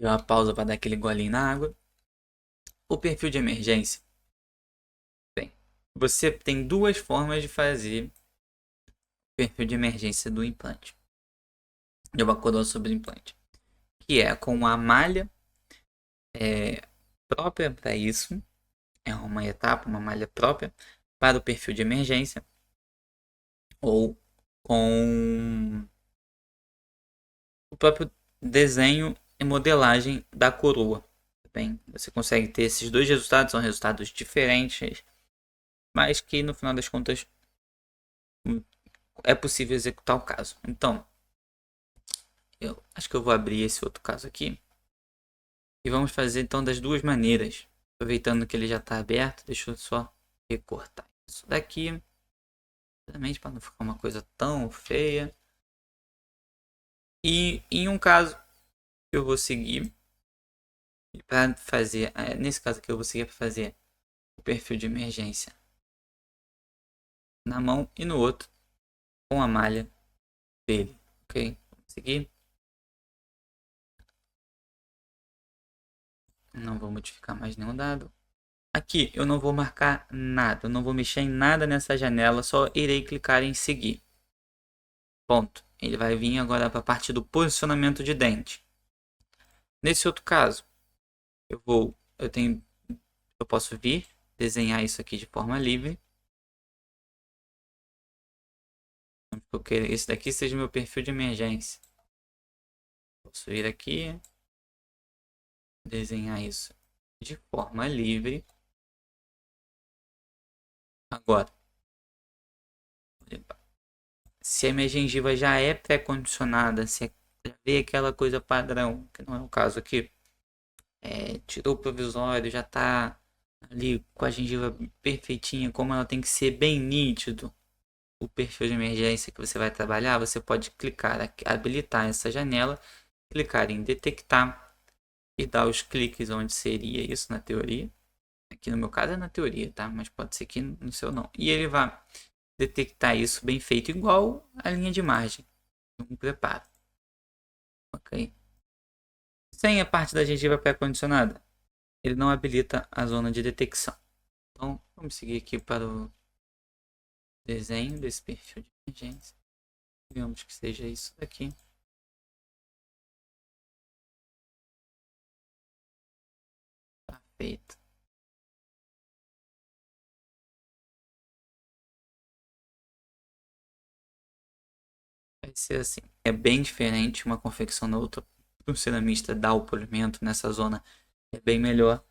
Deu uma pausa para dar aquele golinho na água. O perfil de emergência. Bem, você tem duas formas de fazer o perfil de emergência do implante. De uma coroa sobre o implante. Que é com uma malha própria para isso. É uma etapa, uma malha própria para o perfil de emergência. Ou com o próprio desenho e modelagem da coroa. Bem, você consegue ter esses dois resultados, são resultados diferentes, mas que no final das contas é possível executar o caso. Então, eu acho que eu vou abrir esse outro caso aqui e vamos fazer então das duas maneiras. Aproveitando que ele já está aberto, deixa eu só recortar isso daqui, também para não ficar uma coisa tão feia. E em um caso eu vou seguir para fazer, nesse caso aqui eu vou seguir para fazer o perfil de emergência na mão e no outro com a malha dele, ok? Vamos seguir. Não vou modificar mais nenhum dado. Aqui eu não vou marcar nada, eu não vou mexer em nada nessa janela, só irei clicar em seguir. Ponto. Ele vai vir agora para a parte do posicionamento de dente. Nesse outro caso, eu posso vir desenhar isso aqui de forma livre. Porque esse daqui seja meu perfil de emergência. Posso vir aqui, desenhar isso de forma livre. Agora, se a minha gengiva já é pré-condicionada, se já vê aquela coisa padrão, que não é o caso aqui, tirou o provisório, já está ali com a gengiva perfeitinha, como ela tem que ser, bem nítido, o perfil de emergência que você vai trabalhar, você pode clicar aqui, habilitar essa janela, clicar em detectar e dar os cliques onde seria isso na teoria. Aqui no meu caso é na teoria, tá? Mas pode ser que no seu não. E ele vai detectar isso bem feito, igual a linha de margem. Um preparo. Ok? Sem a parte da gengiva pré-condicionada, ele não habilita a zona de detecção. Então, vamos seguir aqui para o desenho desse perfil de emergência. Digamos que seja isso daqui. Tá feito. Vai ser assim. É bem diferente uma confecção da outra. O ceramista dar o polimento nessa zona é bem melhor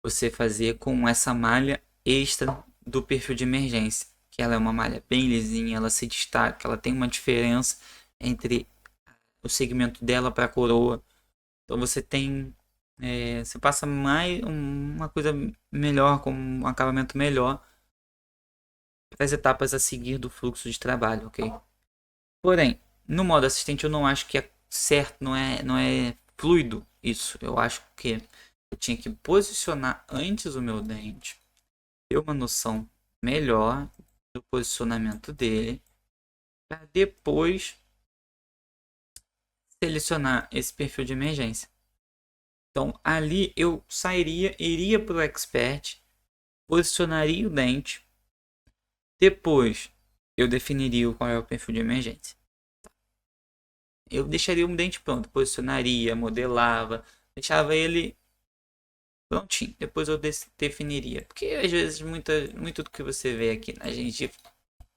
você fazer com essa malha extra do perfil de emergência. Que ela é uma malha bem lisinha, ela se destaca, ela tem uma diferença entre o segmento dela para a coroa. Então você tem. Você passa mais uma coisa melhor, com um acabamento melhor para as etapas a seguir do fluxo de trabalho, ok? Porém, no modo assistente eu não acho que é certo, não é fluido isso. Eu acho que eu tinha que posicionar antes o meu dente, ter uma noção melhor do posicionamento dele, para depois selecionar esse perfil de emergência. Então ali eu iria para o expert, posicionaria o dente, depois eu definiria qual é o perfil de emergência. Eu deixaria um dente pronto, posicionaria, modelava, deixava ele prontinho. Depois eu definiria. Porque às vezes muito do que você vê aqui na gengiva,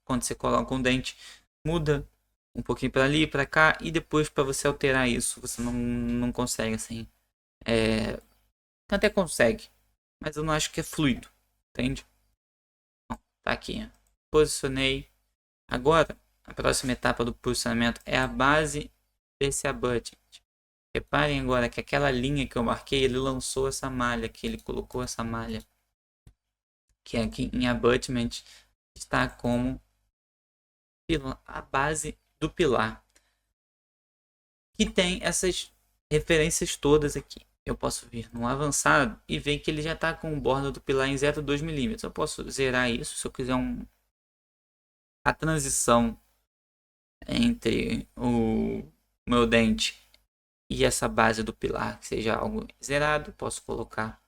quando você coloca um dente, muda um pouquinho para ali, para cá, e depois para você alterar isso, você não consegue assim. Até consegue, mas eu não acho que é fluido, entende? Bom, tá aqui, posicionei. Agora, a próxima etapa do posicionamento é a base desse abutment. Reparem agora que aquela linha que eu marquei, ele lançou essa malha aqui, ele colocou essa malha, que aqui em abutment está como a base do pilar, que tem essas referências todas aqui. Eu posso vir no avançado e ver que ele já está com o borda do pilar em 0,2 milímetros. Eu posso zerar isso se eu quiser a transição entre o meu dente e essa base do pilar que seja algo zerado, posso colocar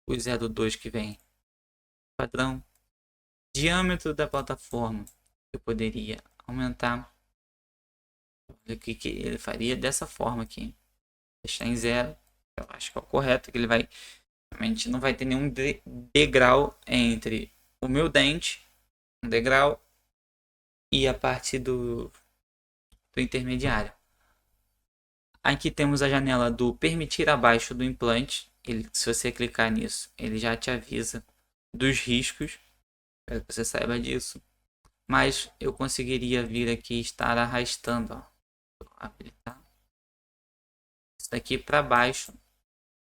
o 0,2 que vem padrão. Diâmetro da plataforma eu poderia aumentar. O que ele faria dessa forma aqui, deixar em 0. Eu acho que é o correto, que ele vai realmente não vai ter nenhum degrau entre o meu dente, um degrau, e a parte do intermediário. Aqui temos a janela do permitir abaixo do implante. Se você clicar nisso, ele já te avisa dos riscos. Espero que você saiba disso. Mas eu conseguiria vir aqui e estar arrastando. Ó, habilitar isso daqui para baixo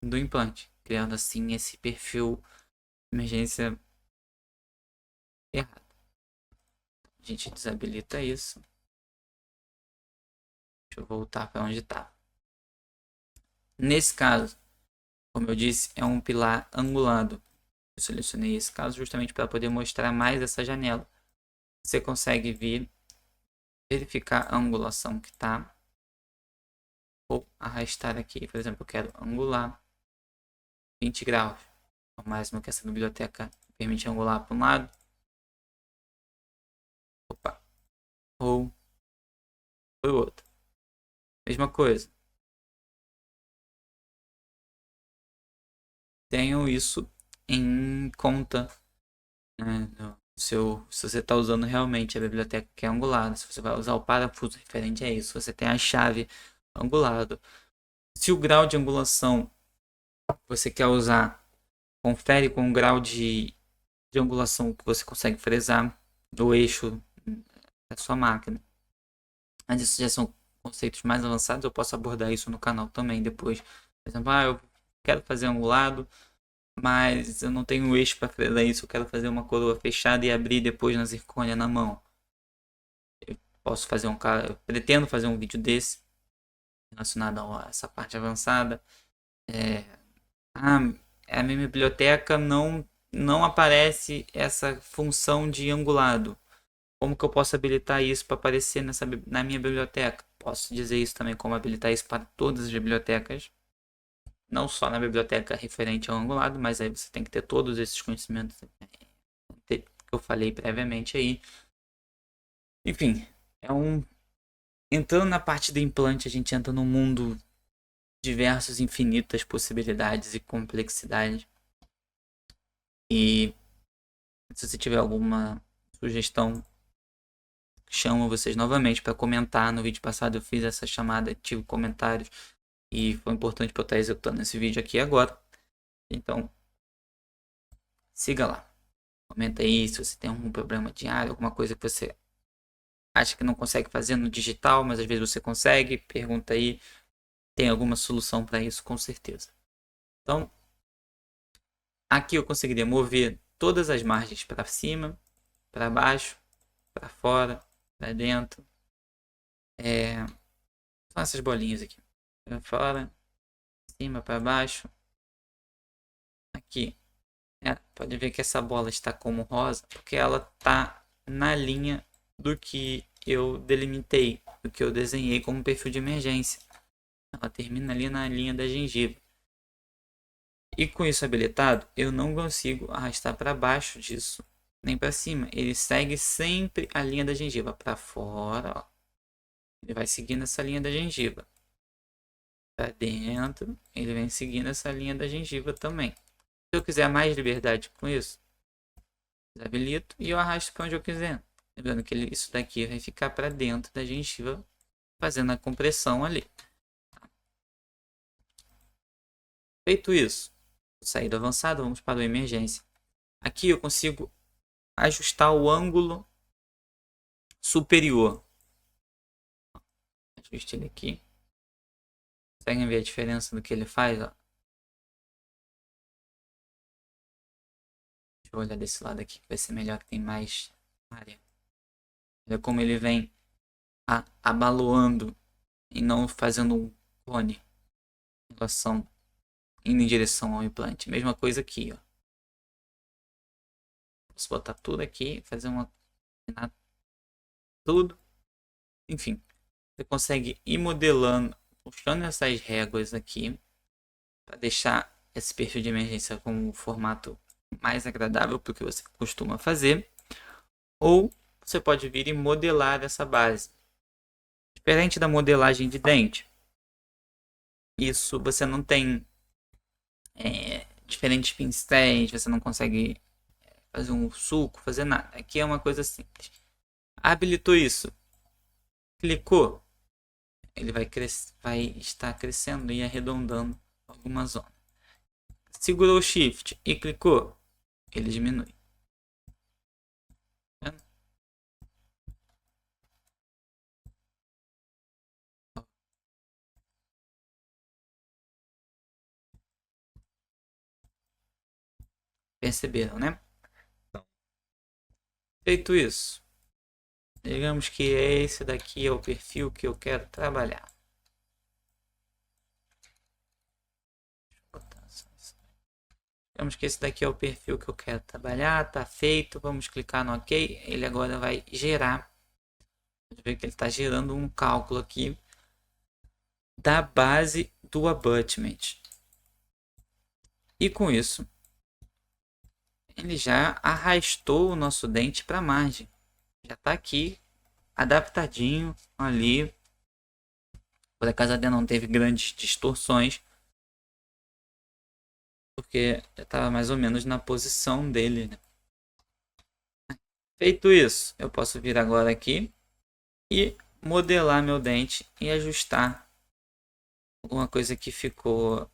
do implante, criando assim esse perfil de emergência errado. A gente desabilita isso. Deixa eu voltar para onde está. Nesse caso, como eu disse, é um pilar angulado. Eu selecionei esse caso justamente para poder mostrar mais essa janela. Você consegue verificar a angulação que está. Vou arrastar aqui, por exemplo, eu quero angular 20 graus. O máximo que essa biblioteca permite angular para um lado. Opa. Ou para o outro. Mesma coisa. Tenho isso em conta, né, se você está usando realmente a biblioteca que é angulada, se você vai usar o parafuso referente a isso, você tem a chave angulado. Se o grau de angulação você quer usar, confere com o grau de angulação que você consegue fresar do eixo da sua máquina. Mas isso já são conceitos mais avançados, eu posso abordar isso no canal também depois. Por exemplo, eu quero fazer angulado, mas eu não tenho eixo para fresar isso, eu quero fazer uma coroa fechada e abrir depois na zircônia na mão. Eu posso fazer eu pretendo fazer um vídeo desse relacionado a essa parte avançada. A minha biblioteca não aparece essa função de angulado. Como que eu posso habilitar isso para aparecer na minha biblioteca? Posso dizer isso também, como habilitar isso para todas as bibliotecas. Não só na biblioteca referente ao angulado, mas aí você tem que ter todos esses conhecimentos que eu falei previamente aí. Enfim, entrando na parte do implante, a gente entra num mundo diversos, infinitas possibilidades e complexidade. E se você tiver alguma sugestão, chamo vocês novamente para comentar. No vídeo passado eu fiz essa chamada, tive comentários e foi importante para eu estar executando esse vídeo aqui agora. Então, siga lá. Comenta aí se você tem algum problema de área, alguma coisa que você acha que não consegue fazer no digital, mas às vezes você consegue. Pergunta aí. Tem alguma solução para isso, com certeza. Então, aqui eu conseguiria mover todas as margens para cima, para baixo, para fora, para dentro. São essas bolinhas aqui. Para fora, cima, para baixo. Aqui. Pode ver que essa bola está como rosa, porque ela está na linha do que eu delimitei, do que eu desenhei como perfil de emergência. Ela termina ali na linha da gengiva. E com isso habilitado, eu não consigo arrastar para baixo disso, nem para cima. Ele segue sempre a linha da gengiva para fora, ó. Ele vai seguindo essa linha da gengiva. Para dentro, ele vem seguindo essa linha da gengiva também. Se eu quiser mais liberdade com isso, desabilito e eu arrasto para onde eu quiser. Lembrando que isso daqui vai ficar para dentro da gengiva, fazendo a compressão ali. Feito isso, saída avançada, vamos para o emergência. Aqui eu consigo ajustar o ângulo superior. Ajuste ele aqui. Conseguem ver a diferença do que ele faz? Ó. Deixa eu olhar desse lado aqui, que vai ser melhor, que tem mais área. Olha como ele vem abaloando e não fazendo um cone em relação, indo em direção ao implante. Mesma coisa aqui, ó. Posso botar tudo aqui, fazer tudo. Enfim, você consegue ir modelando, puxando essas réguas aqui para deixar esse perfil de emergência com um formato mais agradável para o que você costuma fazer. Ou você pode vir e modelar essa base. Diferente da modelagem de dente, isso você não tem diferentes pincéis, você não consegue fazer um suco, fazer nada. Aqui é uma coisa simples. Habilitou isso, clicou, ele vai estar crescendo e arredondando alguma zona. Segurou o Shift e clicou, ele diminui. Tá? Perceberam, né? Feito isso, digamos que esse daqui é o perfil que eu quero trabalhar. Digamos que esse daqui é o perfil que eu quero trabalhar, tá feito. Vamos clicar no OK. Ele agora vai gerar. Pode ver que ele está gerando um cálculo aqui da base do abutment. E com isso, ele já arrastou o nosso dente para a margem. Já está aqui, adaptadinho ali. Por acaso ainda não teve grandes distorções, porque já estava mais ou menos na posição dele, né? Feito isso, eu posso vir agora aqui e modelar meu dente e ajustar alguma coisa que ficou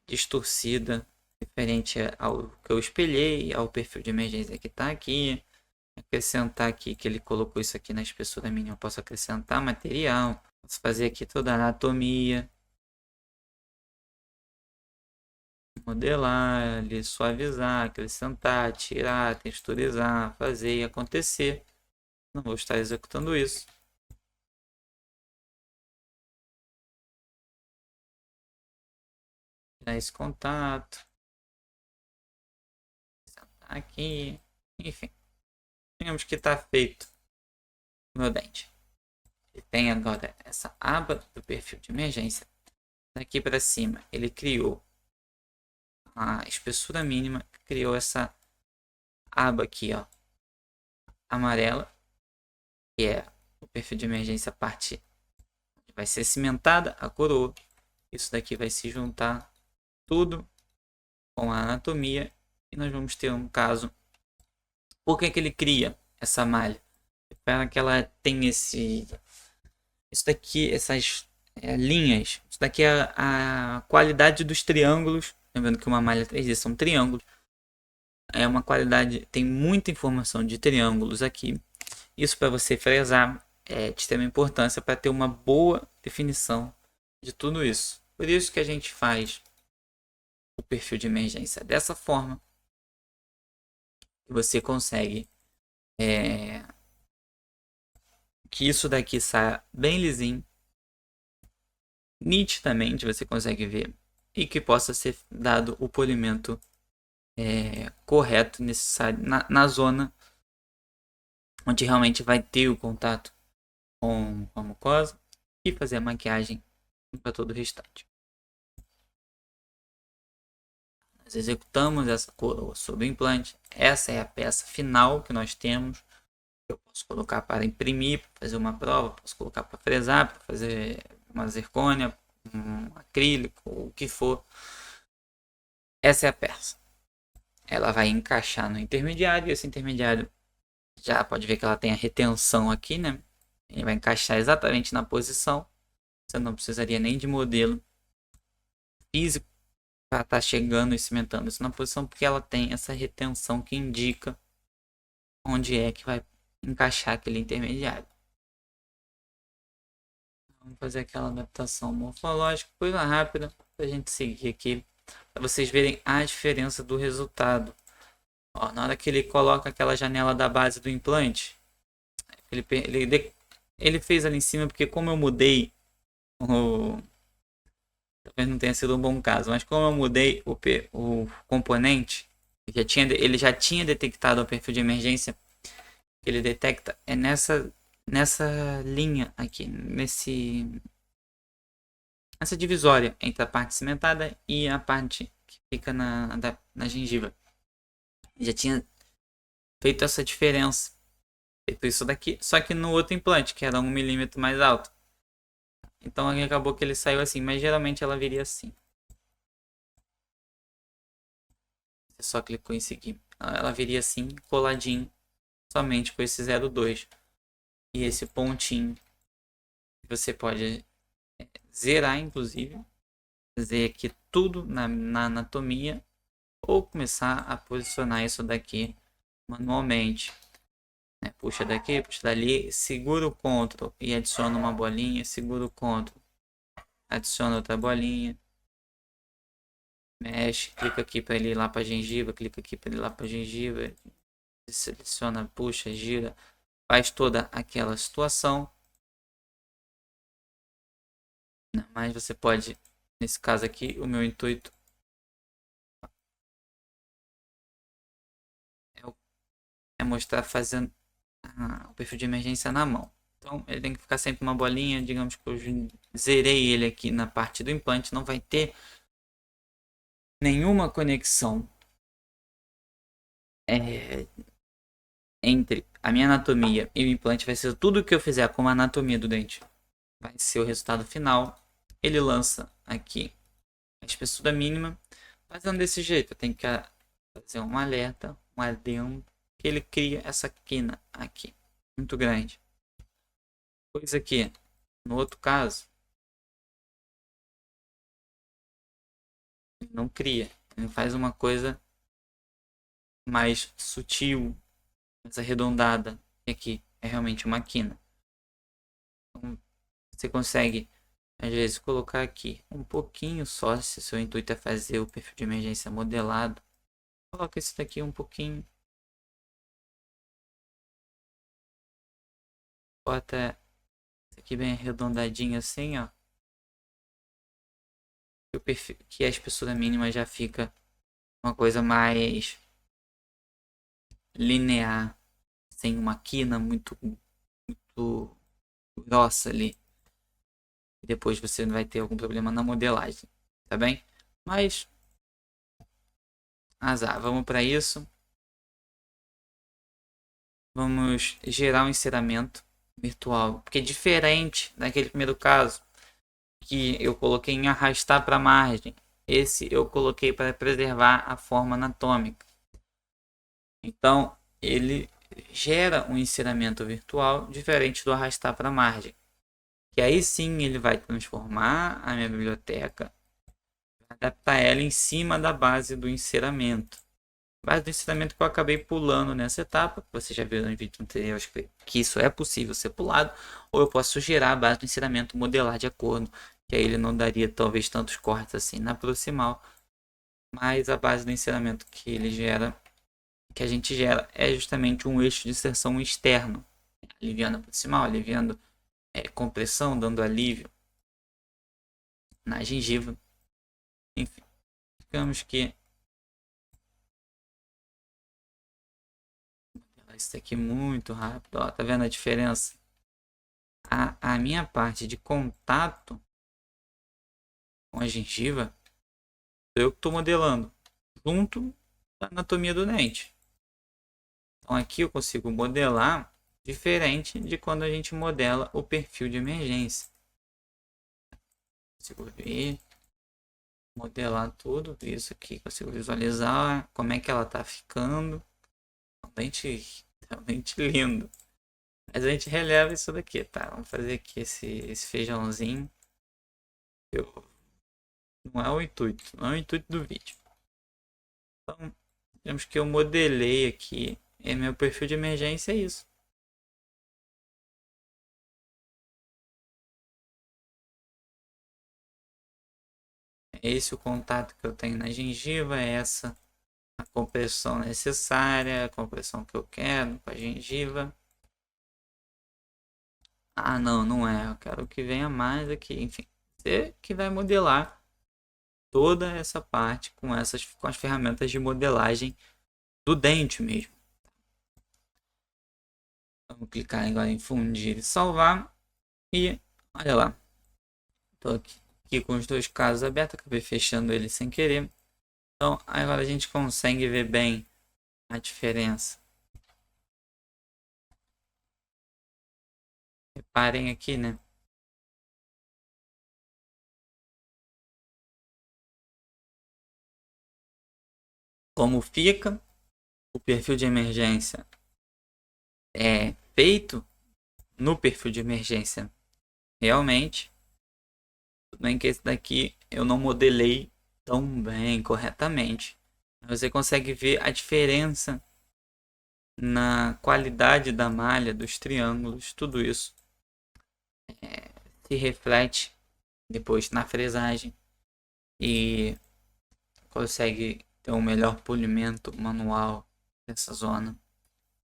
distorcida referente ao que eu espelhei, ao perfil de emergência que está aqui. Acrescentar aqui que ele colocou isso aqui na espessura mínima, eu posso acrescentar material, posso fazer aqui toda a anatomia, modelar, ali, suavizar, acrescentar, tirar, texturizar, fazer e acontecer. Não vou estar executando isso. Tirar esse contato, aqui, enfim, digamos que está feito o meu dente. Ele tem agora essa aba do perfil de emergência. Daqui para cima ele criou a espessura mínima, criou essa aba aqui, ó, amarela, que é o perfil de emergência, a parte vai ser cimentada, a coroa. Isso daqui vai se juntar tudo com a anatomia e nós vamos ter um caso. Por que ele cria essa malha? Para que ela tenha isso daqui, essas linhas. Isso daqui é a qualidade dos triângulos. Lembrando que uma malha 3D são triângulos. É uma qualidade, tem muita informação de triângulos aqui. Isso para você fresar é de extrema importância para ter uma boa definição de tudo isso. Por isso que a gente faz o perfil de emergência dessa forma. Você consegue que isso daqui saia bem lisinho, nitidamente você consegue ver, e que possa ser dado o polimento correto, necessário na zona onde realmente vai ter o contato com a mucosa e fazer a maquiagem para todo o restante. Nós executamos essa coroa sobre o implante. Essa é a peça final que nós temos. Eu posso colocar para imprimir, para fazer uma prova, posso colocar para fresar, para fazer uma zircônia, um acrílico, o que for. Essa é a peça. Ela vai encaixar no intermediário, e esse intermediário já pode ver que ela tem a retenção aqui, né? Ele vai encaixar exatamente na posição. Você não precisaria nem de modelo físico para estar chegando e cimentando isso na posição, porque ela tem essa retenção que indica onde é que vai encaixar aquele intermediário. Vamos fazer aquela adaptação morfológica, coisa rápida, para a gente seguir aqui, para vocês verem a diferença do resultado. Ó, na hora que ele coloca aquela janela da base do implante, ele fez ali em cima, porque como eu mudei talvez não tenha sido um bom caso, mas como eu mudei o componente, ele já tinha detectado o perfil de emergência que ele detecta é nessa linha aqui, essa divisória entre a parte cimentada e a parte que fica na gengiva. Já tinha feito essa diferença, feito isso daqui, só que no outro implante, que era 1 milímetro mais alto. Então acabou que ele saiu assim, mas geralmente ela viria assim. Você só clicou em seguir. Ela viria assim, coladinho, somente com esse 0,2. E esse pontinho. Você pode zerar, inclusive. Fazer aqui tudo na anatomia. Ou começar a posicionar isso daqui manualmente. Puxa daqui, puxa dali. Segura o CTRL e adiciona uma bolinha. Segura o CTRL. Adiciona outra bolinha. Mexe, clica aqui para ele ir lá para gengiva, clica aqui para ele ir lá para gengiva, seleciona, puxa, gira, faz toda aquela situação. Mas você pode, nesse caso aqui, o meu intuito é mostrar fazendo o perfil de emergência na mão. Então ele tem que ficar sempre uma bolinha, digamos que eu zerei ele aqui na parte do implante, não vai ter nenhuma conexão entre a minha anatomia e o implante, vai ser tudo que eu fizer com a anatomia do dente. Vai ser o resultado final. Ele lança aqui a espessura mínima. Fazendo desse jeito, eu tenho que fazer um alerta, um adendo, que ele cria essa quina aqui, muito grande. Coisa aqui, no outro caso, ele não cria. Ele faz uma coisa mais sutil, mais arredondada. E aqui é realmente uma quina. Então, você consegue às vezes colocar aqui um pouquinho só, se seu intuito é fazer o perfil de emergência modelado. Coloca isso daqui um pouquinho. Bota isso aqui bem arredondadinho assim, ó. Que, o perfil, que a espessura mínima já fica uma coisa mais linear. Sem uma quina muito grossa ali. E depois você vai ter algum problema na modelagem. Tá bem? Mas azar, vamos para isso. Vamos gerar um enceramento virtual, porque é diferente daquele primeiro caso que eu coloquei em arrastar para a margem. Esse eu coloquei para preservar a forma anatômica. Então ele gera um enceramento virtual diferente do arrastar para a margem, que aí sim ele vai transformar a minha biblioteca, adaptar ela em cima da base do enceramento. Base do ensinamento que eu acabei pulando nessa etapa. Você já viu no vídeo anterior que isso é possível ser pulado. Ou eu posso gerar a base do ensinamento, modelar de acordo. Que aí ele não daria talvez tantos cortes assim na proximal. Mas a base do ensinamento que ele gera, que a gente gera, é justamente um eixo de inserção externo. Aliviando a proximal, aliviando compressão, dando alívio na gengiva. Enfim, digamos que isso aqui muito rápido. Ó, tá vendo a diferença? A minha parte de contato com a gengiva, eu que estou modelando junto da anatomia do dente. Então aqui eu consigo modelar diferente de quando a gente modela o perfil de emergência. Consigo ver, modelar tudo isso aqui, consigo visualizar como é que ela está ficando. Realmente lindo. Mas a gente releva isso daqui, tá? Vamos fazer aqui esse feijãozinho. Não é o intuito, não é o intuito do vídeo. Então, digamos que eu modelei aqui e meu perfil de emergência é isso. É esse o contato que eu tenho na gengiva, é essa a compressão necessária, a compressão que eu quero com a gengiva. Ah, não, não é. Eu quero que venha mais aqui. Enfim, você que vai modelar toda essa parte com as ferramentas de modelagem do dente mesmo. Vamos clicar agora em fundir e salvar. E olha lá. Tô aqui. aqui com os dois casos abertos, acabei fechando ele sem querer. Então agora a gente consegue ver bem a diferença. Reparem aqui, né? Como fica o perfil de emergência é feito no perfil de emergência realmente. Tudo bem que esse daqui eu não modelei tão bem, corretamente. Você consegue ver a diferença na qualidade da malha, dos triângulos, tudo isso se reflete depois na fresagem e consegue ter um melhor polimento manual dessa zona.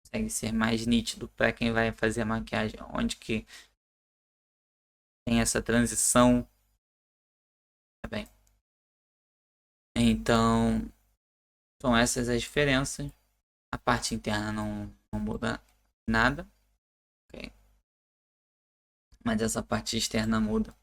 Consegue ser mais nítido para quem vai fazer a maquiagem, onde que tem essa transição. Tá bem. Então, são essas as diferenças. A parte interna não muda nada, okay? Mas essa parte externa muda.